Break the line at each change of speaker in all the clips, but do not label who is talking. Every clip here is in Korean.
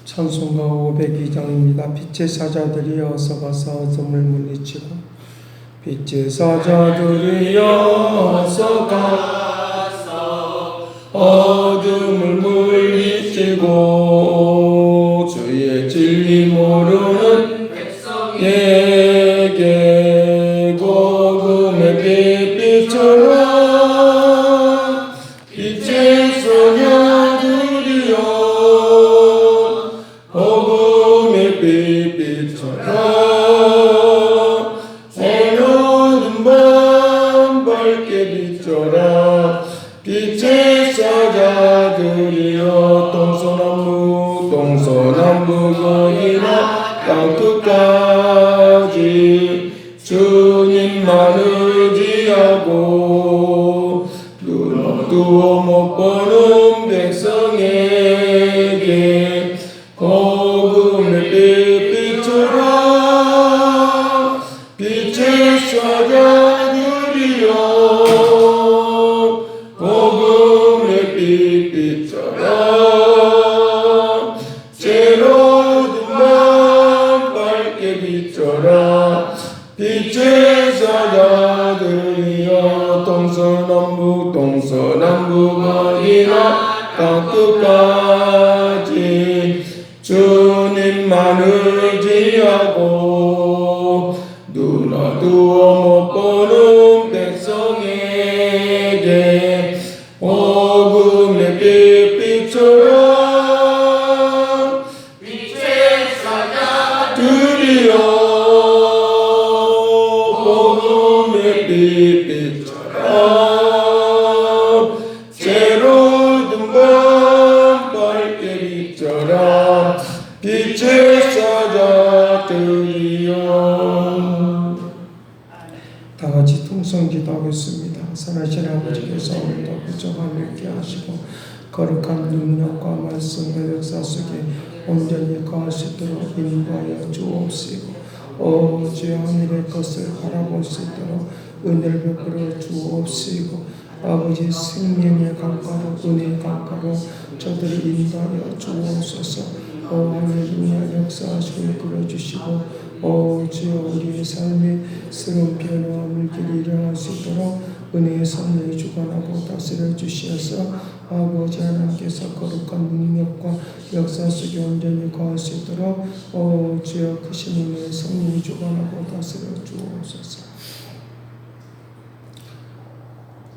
찬송가 502장입니다. 빛의 사자들이 어서 가서 어둠을 물리치고 빛의 사자들이 어서 가서 어둠을 물리치고 주의 진리 모르는 백성에게 복음의 빛처럼 빛의 사자들이여 복음의 빛처럼 새로운 밤 밝게 비춰라 빛의 사자들이여 동서남북 어디나 땅끝까지 주님만 의지하고 눈 어두워 못 보는 백성에게 복음의 빛처럼 빛의 사자들이여 복음의 빛처럼 새로운 밤 밝게 비춰라 빛의 사자들이여 동서남북 어디나 땅끝까지 주님만 의지하고 눈 어두워 못 보는 백성에게 복음의 빛처럼 빛의 사자들이여 복음의 빛처럼 새로운 밤 밝게 비춰라 빛의 사자들이여. 다같이 통성기도하겠습니다. 선하신 아버지께서 오늘도 부족함을 있게 하시고 거룩한 능력과 말씀의 역사 속에 온전히 거하시도록 인도하여 주옵시고 주의 하늘의 것을 바라볼 수 있도록 은혜를 베풀어 주옵시고 아버지 생명의 강가로 은혜의 강가로 저들을 인도하여 주옵소서. 할렐루야 역사하시고 이끌어주시고 주여 우리의 삶의 새로운 변화와 물길이 일어날 수 있도록 은혜의 섭리에 주관하고 다스려 주시어서 아버지 하나님께서 거룩한 능력과 역사 속에 온전히 거할 수 있도록 주여 크신 은혜의 섭리에 주관하고 다스려 주옵소서.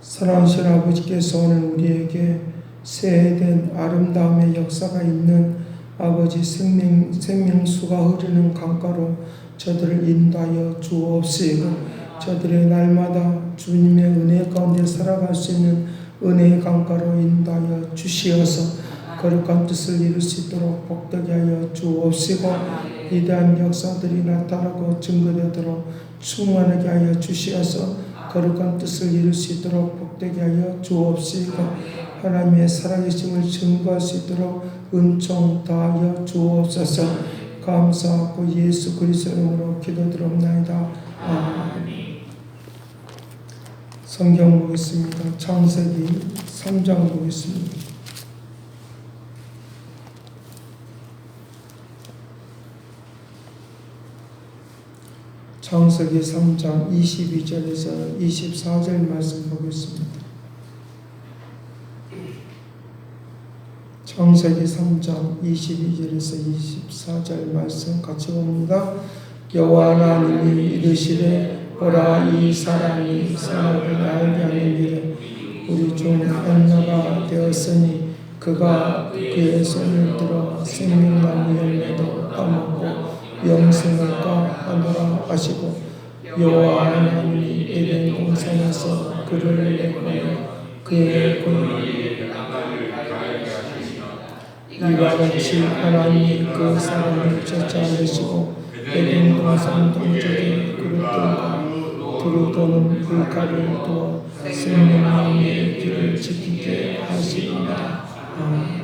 사랑하신 아버지께서 오늘 우리에게 새해된 아름다움의 역사가 있는 아버지 생명수가 흐르는 강가로 저들을 인도하여 주옵시고 저들의 날마다 주님의 은혜 가운데 살아갈 수 있는 은혜의 강가로 인도하여 주시어서 거룩한 뜻을 이룰 수 있도록 복되게 하여 주옵시고 위대한 역사들이 나타나고 증거되도록 충만하게 하여 주시어서 거룩한 뜻을 이룰 수 있도록 복되게 하여 주옵시고 하나님의 살아계심을 증거할 수 있도록 은총 다하여 주옵소서. 감사하고 예수 그리스도 이름으로 기도드립나이다. 아멘. 성경 보겠습니다. 창세기 3장 보겠습니다. 창세기 3장 22절에서 24절 말씀 보겠습니다. 창세기 3장 22절에서 24절 말씀 같이 봅니다. 여호와 하나님이 이르시되 보라 이 사람이 선악을 알게 하는 일에 우리 중 행여가 되었으니 그가 그의 손을 들어 생명나무 열매도 따먹고 영생을 따하노라 하시고 여호와 하나님이 에덴 동산에서 그를 내보내 그의 권을 이와 같이 하나님이 그 사람을 쫓아내시고 에덴 동산 동쪽에 그릇들과 두루 도는 불가를 두어 생명나무의 길을 지키게 하시리라. 아멘.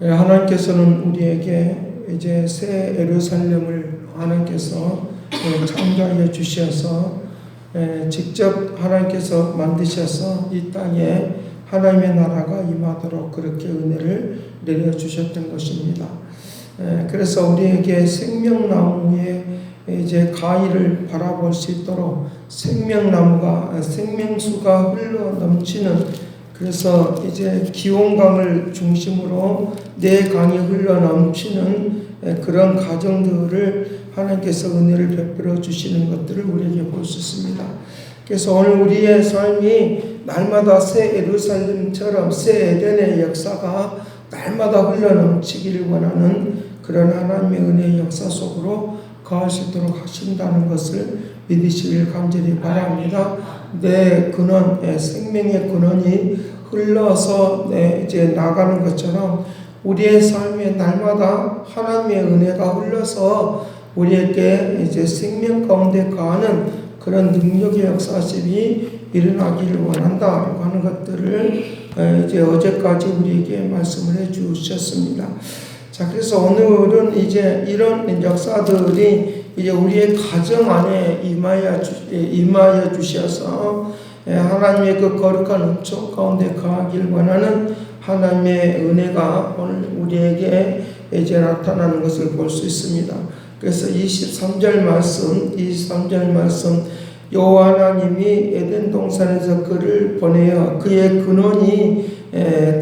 하나님께서는 우리에게 이제 새 예루살렘을 하나님께서 창조하여 주셔서 직접 하나님께서 만드셔서 이 땅에 하나님의 나라가 임하도록 그렇게 은혜를 내려주셨던 것입니다. 그래서 우리에게 생명나무의 이제 가위를 바라볼 수 있도록 생명나무가 생명수가 흘러 넘치는, 그래서 이제 기온강을 중심으로 내 강이 흘러 넘치는 그런 가정들을 하나님께서 은혜를 베풀어 주시는 것들을 우리에게 볼 수 있습니다. 그래서 오늘 우리의 삶이 날마다 새 예루살렘처럼 새 에덴의 역사가 날마다 흘러 넘치기를 원하는 그런 하나님의 은혜의 역사 속으로 거할 수 있도록 하신다는 것을 믿으시길 간절히 바랍니다. 내 근원, 생명의 근원이 흘러서 이제 나가는 것처럼 우리의 삶에 날마다 하나님의 은혜가 흘러서 우리에게 이제 생명 가운데 거하는 그런 능력의 역사심이 일어나기를 원한다라고 하는 것들을 이제 어제까지 우리에게 말씀을 해 주셨습니다. 자, 그래서 오늘은 이제 이런 역사들이 이제 우리의 가정 안에 임하여 주셔서 하나님의 그 거룩한 은총 가운데 거하길 원하는 하나님의 은혜가 오늘 우리에게 이제 나타나는 것을 볼 수 있습니다. 그래서 23절 말씀 여호와 하나님이 에덴 동산에서 그를 보내어 그의 근원이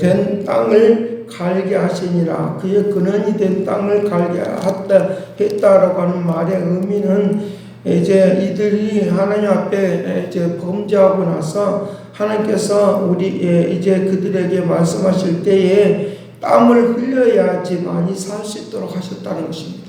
된 땅을 갈게 하시니라. 그의 근원이 된 땅을 갈게 했다라고 하는 말의 의미는 이제 이들이 하나님 앞에 이제 범죄하고 나서 하나님께서 이제 그들에게 말씀하실 때에 땀을 흘려야지만이 살 수 있도록 하셨다는 것입니다.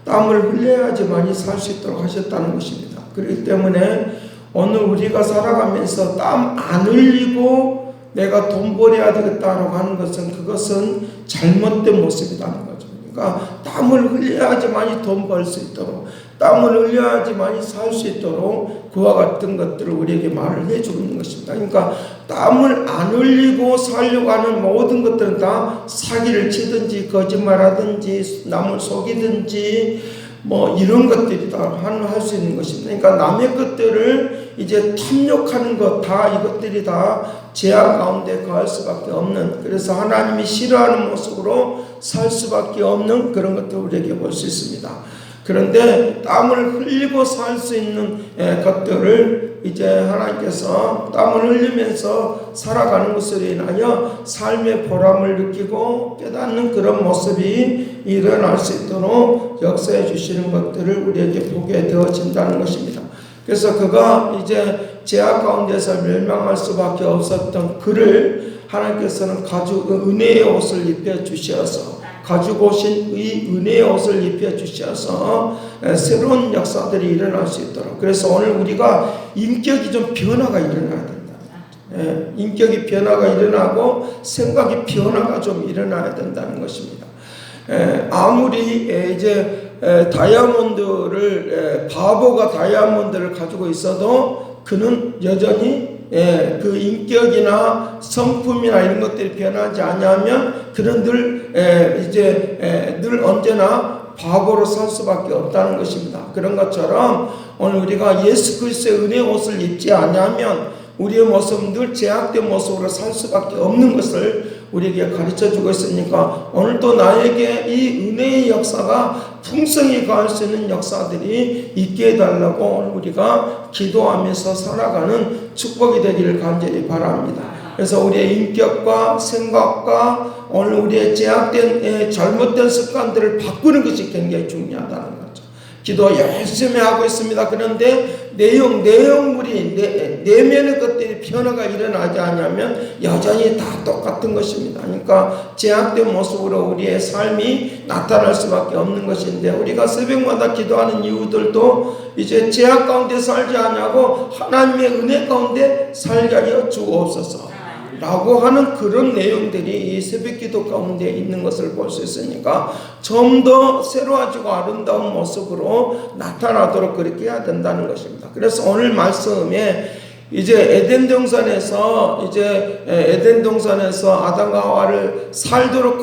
땀을 흘려야지만이 살 수 있도록 하셨다는 것입니다. 그렇기 때문에 오늘 우리가 살아가면서 땀 안 흘리고 내가 돈 벌어야 되겠다라고 하는 것은 그것은 잘못된 모습이라는 거죠. 그러니까 땀을 흘려야지만이 돈 벌 수 있도록, 땀을 흘려야지만이 살 수 있도록 그와 같은 것들을 우리에게 말을 해주는 것입니다. 그러니까 땀을 안 흘리고 살려고 하는 모든 것들은 다 사기를 치든지 거짓말하든지 남을 속이든지 뭐 이런 것들이 다 할 수 있는 것입니다. 그러니까 남의 것들을 이제 탐욕하는 것 다 이것들이 다 죄악 가운데 거할 수밖에 없는, 그래서 하나님이 싫어하는 모습으로 살 수밖에 없는 그런 것들을 우리에게 볼 수 있습니다. 그런데 땀을 흘리고 살 수 있는 것들을 이제 하나님께서 땀을 흘리면서 살아가는 것으로 인하여 삶의 보람을 느끼고 깨닫는 그런 모습이 일어날 수 있도록 역사해 주시는 것들을 우리에게 보게 되어진다는 것입니다. 그래서 그가 이제 죄악 가운데서 멸망할 수밖에 없었던 그를 하나님께서는 은혜의 옷을 입혀 주셔서, 가지고 오신 이 은혜의 옷을 입혀 주셔서 새로운 역사들이 일어날 수 있도록, 그래서 오늘 우리가 인격이 좀 변화가 일어나야 된다. 인격이 변화가 일어나고 생각이 변화가 좀 일어나야 된다는 것입니다. 아무리 이제 다이아몬드를 바보가 다이아몬드를 가지고 있어도 그는 여전히 그 인격이나 성품이나 이런 것들이 변하지 않으면 그는 늘 언제나 바보로 살 수밖에 없다는 것입니다. 그런 것처럼 오늘 우리가 예수 그리스도의 은혜의 옷을 입지 않으면 우리의 모습은 늘 제약된 모습으로 살 수밖에 없는 것을 우리에게 가르쳐주고 있으니까 오늘도 나에게 이 은혜의 역사가 풍성히 가할 수 있는 역사들이 있게 해달라고 오늘 우리가 기도하면서 살아가는 축복이 되기를 간절히 바랍니다. 그래서 우리의 인격과 생각과 오늘 우리의 제약된 잘못된 습관들을 바꾸는 것이 굉장히 중요하다는 거죠. 기도 열심히 하고 있습니다. 그런데 내용물이 내면의 것들이 변화가 일어나지 않으면 여전히 다 똑같은 것입니다. 그러니까 제약된 모습으로 우리의 삶이 나타날 수밖에 없는 것인데, 우리가 새벽마다 기도하는 이유들도 이제 제약 가운데 살지 않냐고 하나님의 은혜 가운데 살게 하여 주옵소서 라고 하는 그런 내용들이 이 새벽기도 가운데 있는 것을 볼 수 있으니까 좀 더 새로워지고 아름다운 모습으로 나타나도록 그렇게 해야 된다는 것입니다. 그래서 오늘 말씀에 이제 에덴 동산에서 아담과 하와를 살도록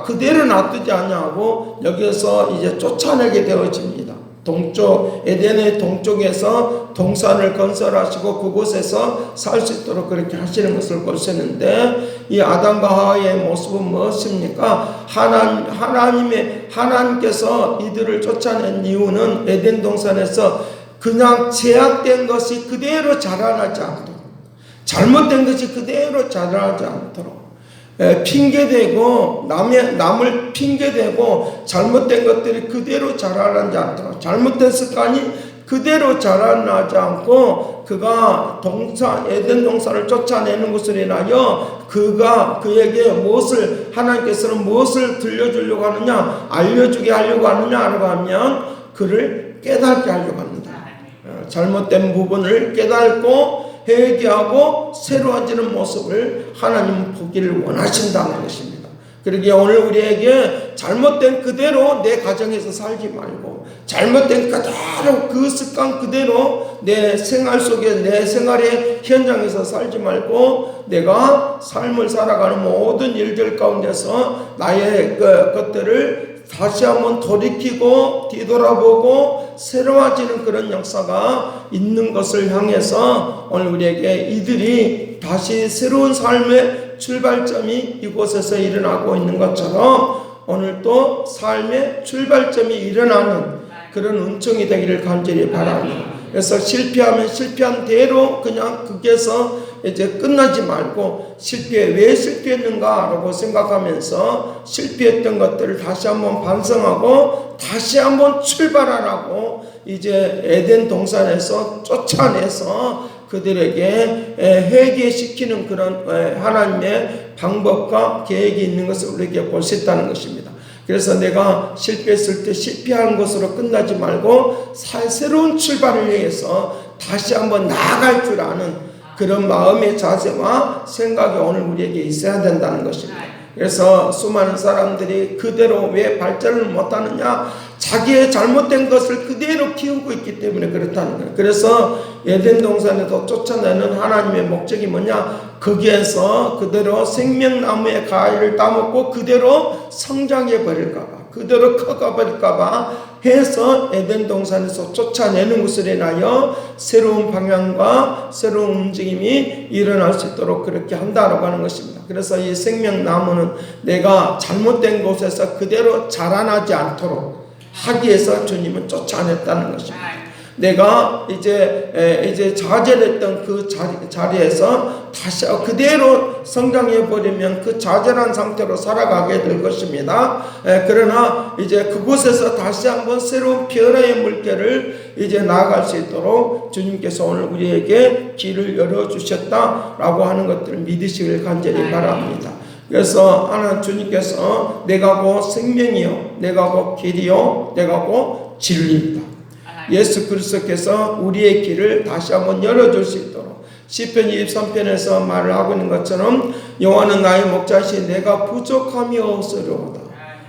그대로 놔두지 않냐고 여기서 이제 쫓아내게 되어집니다. 동쪽, 에덴의 동쪽에서 동산을 건설하시고 그곳에서 살 수 있도록 그렇게 하시는 것을 볼 수 있는데, 이 아담과 하와의 모습은 무엇입니까? 하나님께서 이들을 쫓아낸 이유는 에덴 동산에서 그냥 제약된 것이 그대로 자라나지 않도록, 잘못된 것이 그대로 자라나지 않도록, 핑계대고 남을 핑계대고 잘못된 것들이 그대로 자라나지 않도록, 잘못된 습관이 그대로 자라나지 않고 그가 에덴 동산을 쫓아내는 것을 인하여 그에게 하나님께서는 무엇을 들려주려고 하느냐, 알려주게 하려고 하느냐라고 하면 그를 깨닫게 하려고 합니다. 잘못된 부분을 깨닫고 회개하고 새로워지는 모습을 하나님은 보기를 원하신다는 것입니다. 그러기에 오늘 우리에게 잘못된 그대로 내 가정에서 살지 말고, 잘못된 그대로 그 습관 그대로 내 생활 속에, 내 생활의 현장에서 살지 말고, 내가 삶을 살아가는 모든 일들 가운데서 나의 것들을 다시 한번 돌이키고 뒤돌아보고 새로워지는 그런 역사가 있는 것을 향해서 오늘 우리에게 이들이 다시 새로운 삶의 출발점이 이곳에서 일어나고 있는 것처럼 오늘 또 삶의 출발점이 일어나는 그런 은총이 되기를 간절히 바랍니다. 그래서 실패하면 실패한 대로 그냥 거기에서 이제 끝나지 말고, 왜 실패했는가라고 생각하면서 실패했던 것들을 다시 한번 반성하고 다시 한번 출발하라고 이제 에덴 동산에서 쫓아내서 그들에게 회개시키는 그런 하나님의 방법과 계획이 있는 것을 우리에게 볼 수 있다는 것입니다. 그래서 내가 실패했을 때 실패한 것으로 끝나지 말고 새로운 출발을 위해서 다시 한번 나아갈 줄 아는 그런 마음의 자세와 생각이 오늘 우리에게 있어야 된다는 것입니다. 그래서 수많은 사람들이 그대로 왜 발전을 못하느냐, 자기의 잘못된 것을 그대로 키우고 있기 때문에 그렇다는 거예요. 그래서 에덴 동산에서 쫓아내는 하나님의 목적이 뭐냐, 거기에서 그대로 생명나무의 가위를 따먹고 그대로 성장해 버릴까봐, 그대로 커가 버릴까봐 해서 에덴 동산에서 쫓아내는 것을 인하여 새로운 방향과 새로운 움직임이 일어날 수 있도록 그렇게 한다라고 하는 것입니다. 그래서 이 생명나무는 내가 잘못된 곳에서 그대로 자라나지 않도록 하기 위해서 주님은 쫓아냈다는 것입니다. 내가 이제 좌절했던 그 자리에서 다시 그대로 성장해 버리면 그 좌절한 상태로 살아가게 될 것입니다. 그러나 이제 그곳에서 다시 한번 새로운 변화의 물결을 이제 나아갈 수 있도록 주님께서 오늘 우리에게 길을 열어 주셨다라고 하는 것들을 믿으시길 간절히 바랍니다. 그래서 하나님 주님께서 내가 곧 생명이요, 내가 곧 길이요, 내가 곧 진리이다. 예수 그리스도께서 우리의 길을 다시 한번 열어줄 수 있도록 시편 23편에서 말을 하고 있는 것처럼 여호와는 나의 목자시 내가 부족함이 없으리로다.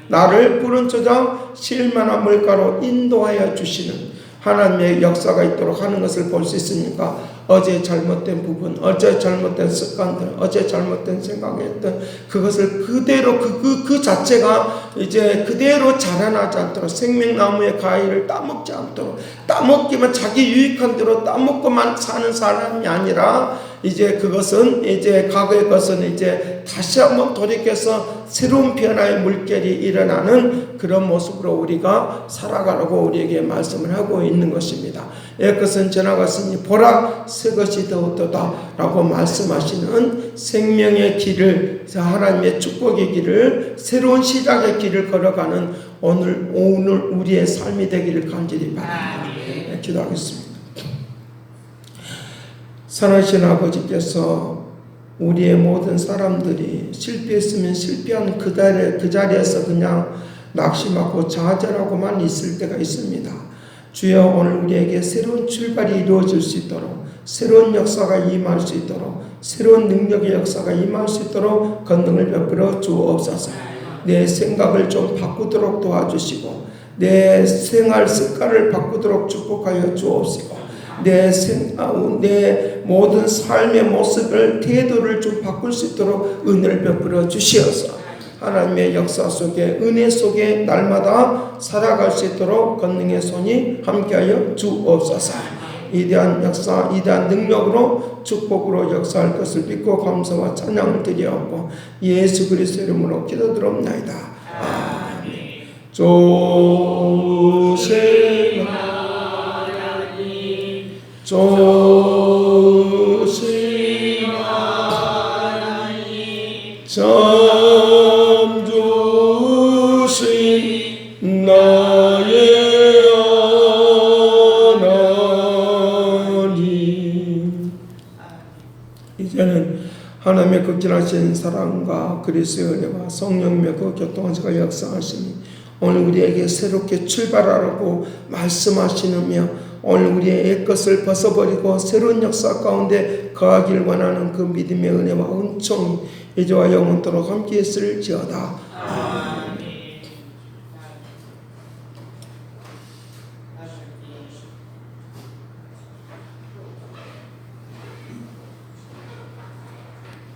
나를 푸른 초장 쉴만한 물가로 인도하여 주시는 하나님의 역사가 있도록 하는 것을 볼 수 있으니까 어제 잘못된 부분, 어제 잘못된 습관들, 어제 잘못된 생각했던 그것을 그대로 그 자체가 이제 그대로 자라나지 않도록, 생명나무의 가위를 따먹지 않도록, 따먹기만 자기 유익한 대로 따먹고만 사는 사람이 아니라 이제 그것은 이제 과거의 것은 이제 다시 한번 돌이켜서 새로운 변화의 물결이 일어나는 그런 모습으로 우리가 살아가라고 우리에게 말씀을 하고 있는 것입니다. 옛것은 지나갔으니 보라 새 것이 되었도다 라고 말씀하시는 생명의 길을, 하나님의 축복의 길을, 새로운 시작의 길을 걸어가는 오늘 우리의 삶이 되기를 간절히 바랍니다. 네, 기도하겠습니다. 선하신 아버지께서 우리의 모든 사람들이 실패했으면 실패한 그 자리에서 그냥 낙심하고 좌절하고만 있을 때가 있습니다. 주여 오늘 우리에게 새로운 출발이 이루어질 수 있도록, 새로운 역사가 임할 수 있도록, 새로운 능력의 역사가 임할 수 있도록 권능을 베풀어 주옵소서. 내 생각을 좀 바꾸도록 도와주시고 내 생활 습관을 바꾸도록 축복하여 주옵시고 내 모든 삶의 모습을, 태도를 좀 바꿀 수 있도록 은혜를 베풀어 주시옵소서. 하나님의 역사 속에 은혜 속에 날마다 살아갈 수 있도록 권능의 손이 함께하여 주옵소서. 이대한 역사, 이대한 능력으로 축복으로 역사할 것을 믿고 감사와 찬양을 드리옵고 예수 그리스도 이름으로 기도드립나이다. 아멘. 조세하나님 조세하나님 참 좋으신 나의 이제는 하나님의 극진하신 사랑과 그리스도의 은혜와 성령님의 그 교통하시고 역사하시니 오늘 우리에게 새롭게 출발하라고 말씀하시느며 오늘 우리의 옛것을 벗어버리고 새로운 역사 가운데 거하길 원하는 그 믿음의 은혜와 은총이 이제와 영원토록 함께 있을지어다. 아멘.